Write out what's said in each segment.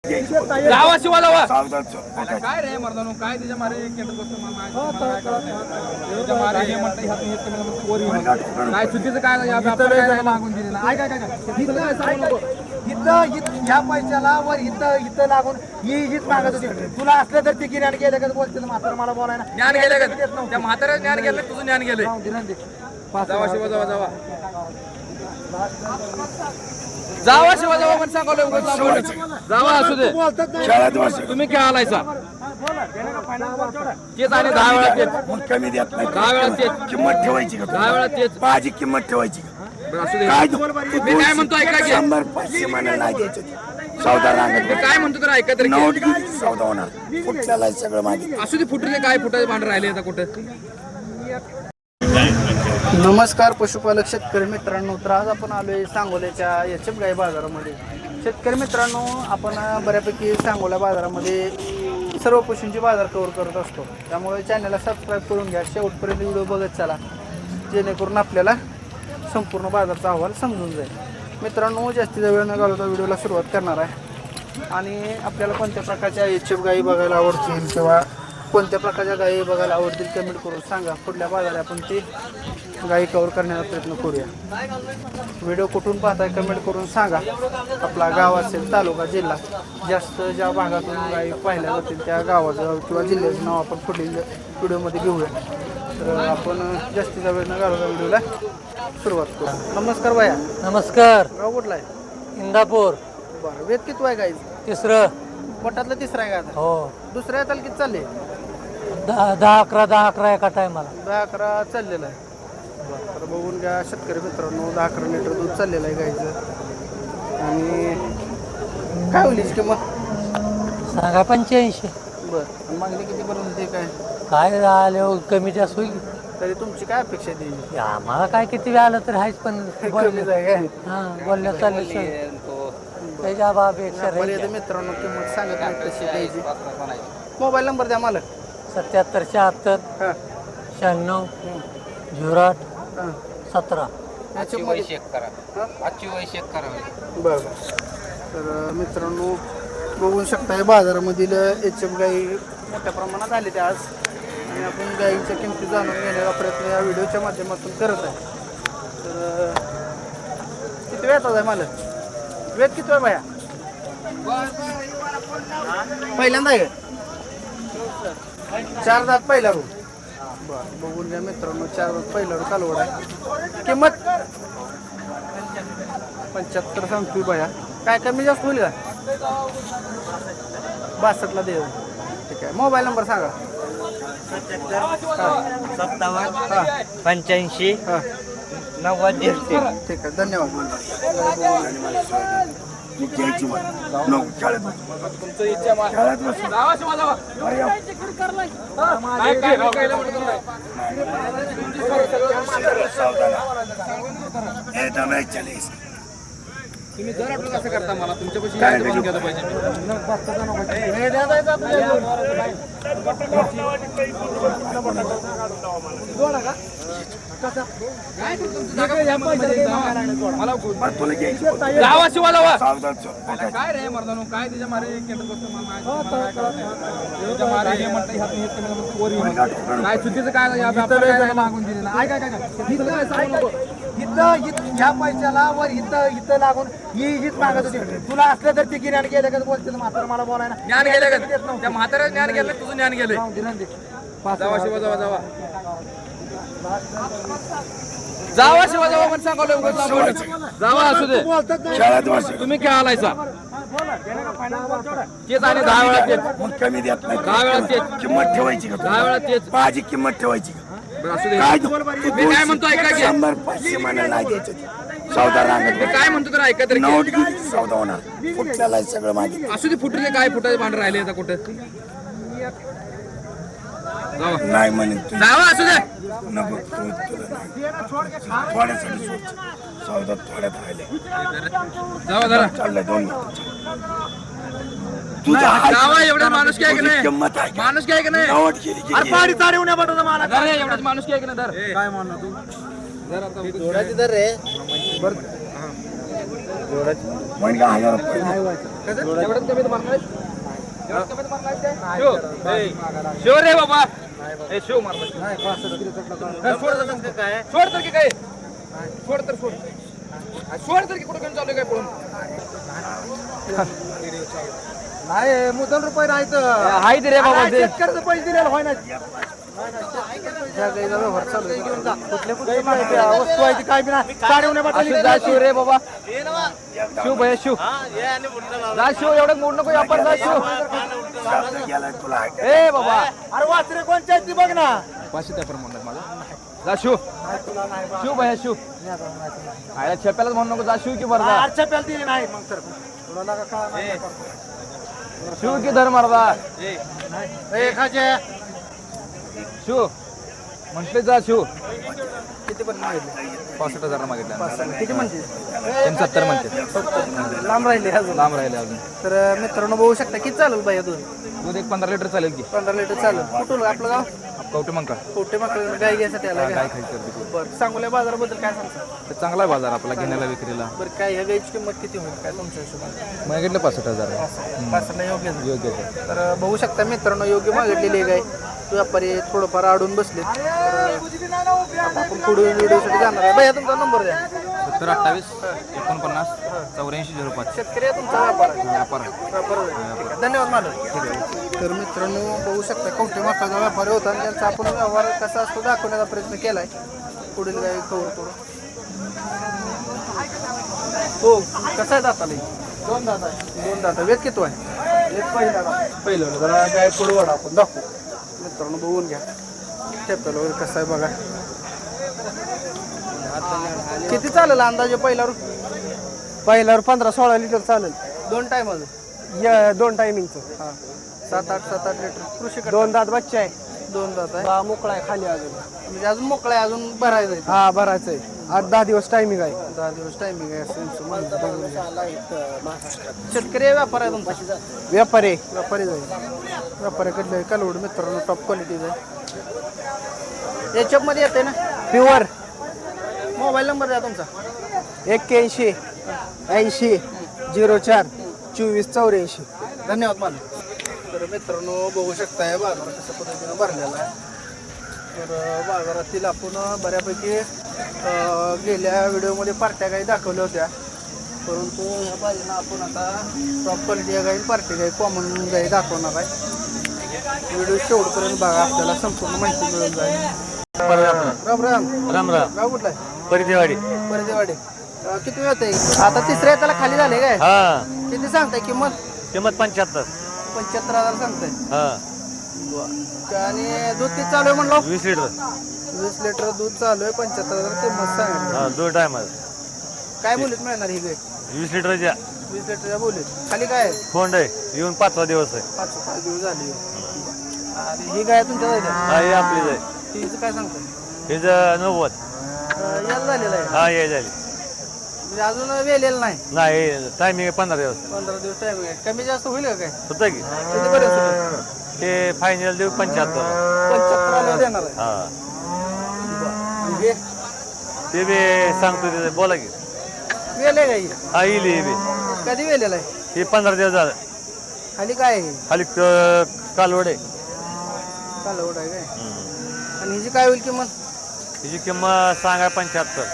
लावा शिवा लावा सावधान काय रे मर्दानो काय त्याच्या मारे केंद्र बसतो त्याच्या मारे हे म्हणतं ह्यात हे केलं चोरी काय चुकीचं काय आपल्याला मागून दिले ना काय काय काय सांगू नको इथं ह्या पैशाला वर इथं लागून हीच मागत होती तुला असलं तर ते गिऱ्हाण गेलं का बोलते म्हातारा मला बोलाय ना ज्ञान गेलं का त्या म्हाताऱ्या ज्ञान गेलं तुझं ज्ञान गेलंय जावा शिवा जावा जावा जावा शिवा जावा पण सांगा जावा असू दे खेळात बस तुम्ही काय आलायचा तेच आणि 10 वेळा तेच मग कमी देत नाही 10 वेळा तेच किंमत ठेवायची का 10 वेळा तेच माझी किंमत ठेवायची का बरं, असू दे काय मी काय म्हणतो ऐका की 100 500 म्हणायला नाही द्यायचे सौदा मी रांगत काय म्हणतो तर ऐका तरी नोट घेऊन सौदा होणार कुठल्याला सगळं मागे असू दे फुटले काय फुटायचे भांड राहिले आता कुठं नमस्कार पशुपालक शेतकरी मित्रांनो तर आज आपण आलोय सांगोल्याच्या एचएफ गाई बाजारामध्ये शेतकरी मित्रांनो आपण बऱ्यापैकी सांगोला बाजारामध्ये सर्व पशूंची बाजार कव्हर करत असतो त्यामुळे चॅनलला सबस्क्राईब करून घ्या शेवटपर्यंत व्हिडिओ बघत चला जेणेकरून आपल्याला संपूर्ण बाजाराचा अहवाल समजून जाईल मित्रांनो जास्तीचा वेळ न घालवता व्हिडिओला सुरुवात करणार आहे आणि आपल्याला कोणत्या प्रकारच्या एचएफ गाई बघायला आवडतील किंवा कोणत्या प्रकारच्या गायी बघायला आवडतील कमेंट करून सांगा पुढल्या बाजारात आपण ती गायी कव्हर करण्याचा प्रयत्न करूया व्हिडिओ कुठून पाहताय कमेंट करून सांगा आपला गाव असेल तालुका जिल्हा जास्त ज्या भागातून गायी पाहिल्या जातील त्या गावाचं किंवा जिल्ह्याचं नाव आपण पुढील व्हिडिओमध्ये घेऊया तर आपण जास्तीचा वेळ न घालवता व्हिडिओला सुरुवात करू नमस्कार बाया नमस्कार गाव कुठला आहे इंदापूर बरं वेद किती आहे गाई तिसरं पोटातलं तिसरा आहे का आता हो दुसऱ्या येताल किती चालले 10-11 एका टायमाला 10-11 चाललेलं आहे तर बघून घ्या शेतकरी मित्रांनो 10-11 लिटर दूध चाललेलं आहे गाईचं आणि काय होईल हिची किंमत सांगा 85 बरं मागणी कितीपर्यंत ते काय आले कमी जास्त होईल तरी तुमची काय अपेक्षा द्यायची आम्हाला काय किती वेळ आलं तर आहेच पण कमीच आहे काय हां बोलण्यात चालले त्याच्या बाबेक्षा मर्यादा मित्रांनो किंमत सांगत नाही कशी द्यायची मोबाईल नंबर द्या मला 77-76 हां 96 08 हां 17 याच्यामध्ये बरं तर मित्रांनो बघू शकता बाजारामधील एचएफ गाई मोठ्या प्रमाणात आले ते आज आणि आपण गाईच्या किमती जाणून घेण्याचा प्रयत्न या व्हिडिओच्या माध्यमातून करत आहे तर किती वेळात आहे मला वेळ किती वेळ बाया पहिल्यांदा आहे का 4 दात पहिला रू बरं बघून घ्या मित्रांनो 4 दात पहिला रू कालवड आहे किंमत 75 सांगतोय बाया काय कमी जास्त होईल का 62ला दे ठीक आहे मोबाईल नंबर सांगा 85 हां 90 ठीक आहे धन्यवाद घ्यायची नको खेळात बस तुमचं इच्छा खेळात बस जावा शिवा जावा काय काय काय तुम्ही जर आठवत असं करता मला तुमच्यापाशी काय बनवून घ्यायला तुला जावा शिवा लावा सावधान काय रे मर्दानो काय त्याच्या मारे केंद्र बसतो त्याच्या मारे हे म्हणतं ह्यात हे केलं चोरी काय चुकीचं काय आपल्याला मागून दिले ना काय काय काय सांगू नको इथं ह्या पैशाला वर इथं लागून हीच मागत होती तुला असलं तर ते गिऱ्हाण गेलं का बोलते म्हातारा मला बोलाय ना ज्ञान गेलं का त्या म्हाताऱ्या ज्ञान गेलं तुझं ज्ञान गेलंय जावा शिवा जावा जावा जावा शिवा जावा पण सांगा जावा असू दे खेळात बस तुम्ही काय आलायचा तेच आणि 10 वेळा तेच मग कमी देत नाही 10 वेळा तेच किंमत ठेवायची का 10 वेळा तेच माझी किंमत ठेवायची का बरं, असू दे काय मी काय म्हणतो ऐका की 100 500 म्हणायला नाही द्यायचे सौदा रांगत मी काय म्हणतो तर ऐका तरी नोट घेऊन सौदा होणार कुठल्याला सगळं मागे असू दे फुटले काय फुटायचे भांड राहिले आता कुठं जावा नाही म्हणत जावा असू दे नको थोड्यासाठी सोड सौदा थोड्यात राहिले जावा जरा चाललंय 2 मिनिट तुझ्या जावा एवढं माणूस काय की नाही किंमत आहे माणूस काय की नाही नोट केली अरे पाडी चारी उन्या पाठवतो मला अरे एवढंच माणूस काय की नाही धर काय म्हणणार तू जर आता थोड्याची दर रे बरं म्हणजे 1000 रुपये एवढ्यात कमीत मारणार एवढ्यात कमीत मारणार शिव रे बाबा ए शिव मारणार सोड तर की काय सोड तर सोड सोड तर की कुठं घेऊन चालू काय पळून नाही मुद्दल रुपये नाही तर हाय रे बाबा ते शेतकऱ्याचं पैसे दिलेलं होय ना व्यवहार चालू आहे. घेऊन जा. कुठल्या वस्तू आहे ती काय बी नाही साडे अशी जा शिव रे बाबा शिव भैया शिव जा शिव एवढं मोड नको आपण जा शिव गेलाय तुला ए बाबा अरे वासरे कोणच्या आहेत ती बघ ना 500 त्या म्हणतात मला जा शिव शिव भैया शिव आयला छप्यालाच म्हणू नको जा शिव की बरं आठच्या प्याला दिली नाही मग तर तुला नका काय शिव की धर मारदा खाजे शिव म्हटले जा शिव किती पण मागितले 65,000 मागितलं किती म्हणते 70 म्हणते लांब राहिले अजून लांब राहिले अजून तर मित्रांनो बघू शकता किती चालेल बाई दूध दूध एक 15 लिटर चालेल की 15 लिटर चालेल कुठून आपलं गाव कवटे मग का कोटे मग गाय घ्यायसाठी आला काय खायचं ते. बरं सांगोल्या बाजाराबद्दल काय सांगता तर चांगला आहे बाजार आपला घेण्याला विक्रीला बरं काय ह्या गायची किंमत किती होईल काय तुमच्या हिशोबाने मागितलं 65,000 पाचला योग्य आहे. योग्य आहे. तर बघू शकता मित्रांनो योग्य मागितलेली गाय व्यापारी थोडंफार अडून बसले आता आपण पुढे व्हिडिओसाठी जाणार आहे भैया तुमचा नंबर द्या 70 28 49 84 05 शेतकरी आहे तुमचा व्यापार आहे. व्यापार व्यापार आहे. ठीक आहे. धन्यवाद मालक तर मित्रांनो बघू शकता कवठे माताचा व्यापारी होता आणि त्यांचा आपण व्यवहार कसा असतो दाखवण्याचा प्रयत्न केलाय पुढील गाय कवर करू हो कसा आहे दाताला दोन दाता वेद किती आहे एक पहिलं जरा गाय पुढे वाढा आपण दाखवू मित्रांनो बघून घ्या ठेपलं वगैरे कसं आहे बघा किती चालेल अंदाजे पहिल्यावर 15-16 लिटर चालेल दोन टाइम दोन टायमिंगचं हां 7-8 लिटर कृषी 2 दात बच्चा आहे 2 दात आहे मोकळा आहे खाली अजून म्हणजे अजून मोकळा आहे अजून भरायचं आहे हा भरायचं आहे 8-10 दिवस टायमिंग आहे 10 दिवस टायमिंग आहे असं शेतकरी आहे व्यापार आहे तुमचा व्यापारी जाईल व्यापाऱ्याकडलं आहे कालवड मित्रांनो टॉप क्वालिटीचं आहे याच्यामध्ये येते ना प्युअर मोबाईल नंबर द्या तुमचा 81 80 04 24 84 धन्यवाद मालक तर मित्रांनो बघू शकताय बाजार कशा पद्धतीनं भरलेला आहे तर बाजारातील आपण बऱ्यापैकी गेल्या व्हिडिओमध्ये पार्ट्या गाई दाखवल्या होत्या परंतु ह्या बाजूला आपण आता टॉप क्वालिटी गाई पार्टी गाई कॉमन गाई दाखवणार आहे व्हिडिओ शेवटपर्यंत बघा आपल्याला संपूर्ण माहिती मिळून जाईल राम राम राम राम गाव कुठला आहे परिदेवाडी परदेवाडी किती वेळ आहे आता तिसऱ्या त्याला खाली झाले काय हा किती सांगताय किंमत किंमत 75 75,000 सांगताय हा आणि दूध किती चालू आहे म्हणलं 20 लिटर 20 लिटर दूध चालू आहे 75,000 किंमत सांगितली हा 2 टाइम काय बोलीत मिळणार ही गाय 20 लिटरच्या 20 लिटरच्या बोलीत खाली काय आहे? फोंड आहे येऊन 5वा दिवस आहे 5 दिवस झाली आणि ही गाय तुमच्या जायचं हा हे आपलीच आहे तिचं काय सांगताय हे 90 याला झालेलं आहे हा हे झाली म्हणजे अजून वेलेलं नाही नाही टायमिंग 15 दिवस 15 दिवस टाइम आहे कमी जास्त होईल का काय होतं की किती बरेच होईल ते फायनल देऊ 75 75 आल्यावर देणार आहे हा आणि हे ते बी सांगतो ते बोला की वेल आहे का ही? हा येईल हे बी कधी वेलेलं आहे हे 15 दिवस झालं खाली काय आहे खाली कालवड आहे कालवड आहे काय आणि हिची काय होईल किंमत हिची किंमत सांगा 75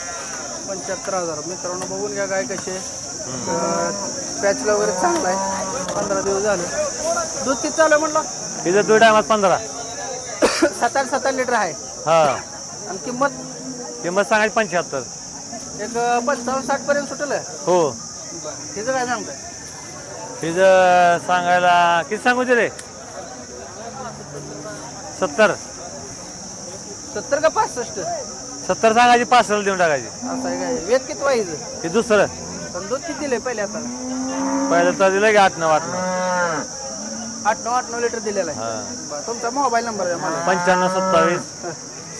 75,000 मित्रांनो बघून घ्या काय कसे पॅचला वगैरे चांगला आहे 15 दिवस झाले दूध किती चालू आहे म्हटलं हिचं 2 टायमात 15 7 लिटर आहे हा आणि किंमत सांगायची 75 एक 55-60 पर्यंत सुटेल आहे हो तिचं काय सांगताय हिचं सांगायला किती सांगू ते रे 70 70 का 65 70 सांगायची 5 देऊन टाकायची असं आहे काय वेद किती व्हायचं हे दुसरं पण दूध किती दिलंय पहिले आता पहिलं तर दिलं की 8 9 8-9 लिटर दिलेला आहे हा बरं, तुमचा मोबाईल नंबर आहे मला 95 27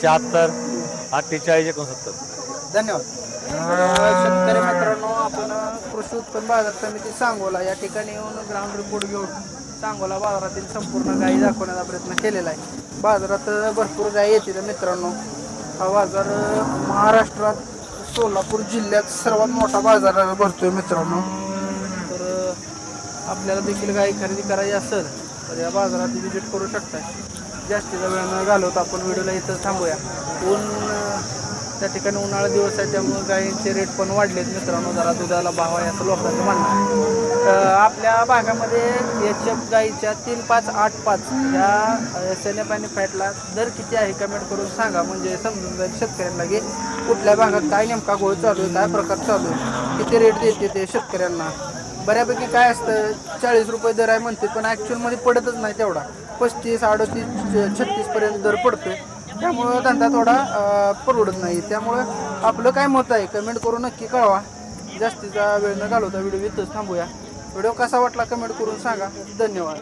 76 48 69 धन्यवाद शेतकरी मित्रांनो आपण कृषी उत्पन्न बाजार समिती सांगोला या ठिकाणी येऊन ग्राउंड रिपोर्ट घेऊन सांगोला बाजारातील संपूर्ण गायी दाखवण्याचा प्रयत्न केलेला आहे बाजारात भरपूर गायी येतील मित्रांनो हा बाजार महाराष्ट्रात सोलापूर जिल्ह्यात सर्वात मोठा बाजार भरतोय मित्रांनो. तर आपल्याला देखील गाई खरेदी करायची असेल तर या बाजारात व्हिजिट करू शकता. जास्तीचा वेळ न घालवता आपण व्हिडिओला इथं थांबूया. त्या ठिकाणी उन्हाळा दिवस आहे त्यामुळे गायींचे रेट पण वाढलेत मित्रांनो. जरा दुधाला भाव आहे असं लोकांचं म्हणणं आहे. आपल्या भागामध्ये HF गाईच्या 3585 ह्या SNF आणि फॅटला दर किती आहे कमेंट करून सांगा. म्हणजे समजून जाईल शेतकऱ्यांना की कुठल्या भागात काय नेमका गोळ चालू आहे, काय प्रकार चालू आहे, किती रेट देते ते शेतकऱ्यांना. बऱ्यापैकी काय असतं 40 रुपये दर आहे म्हणते पण ॲक्च्युअलमध्ये पडतच नाही तेवढा. 35, 38, 36पर्यंत दर पडतोय. त्यामुळं धंदा थोडा परवडत नाही. त्यामुळं आपलं काय मत आहे कमेंट करून नक्की कळवा. जास्तीचा वेळ न घालवता व्हिडिओ इथंच थांबूया. व्हिडिओ कसा वाटला कमेंट करून सांगा. धन्यवाद.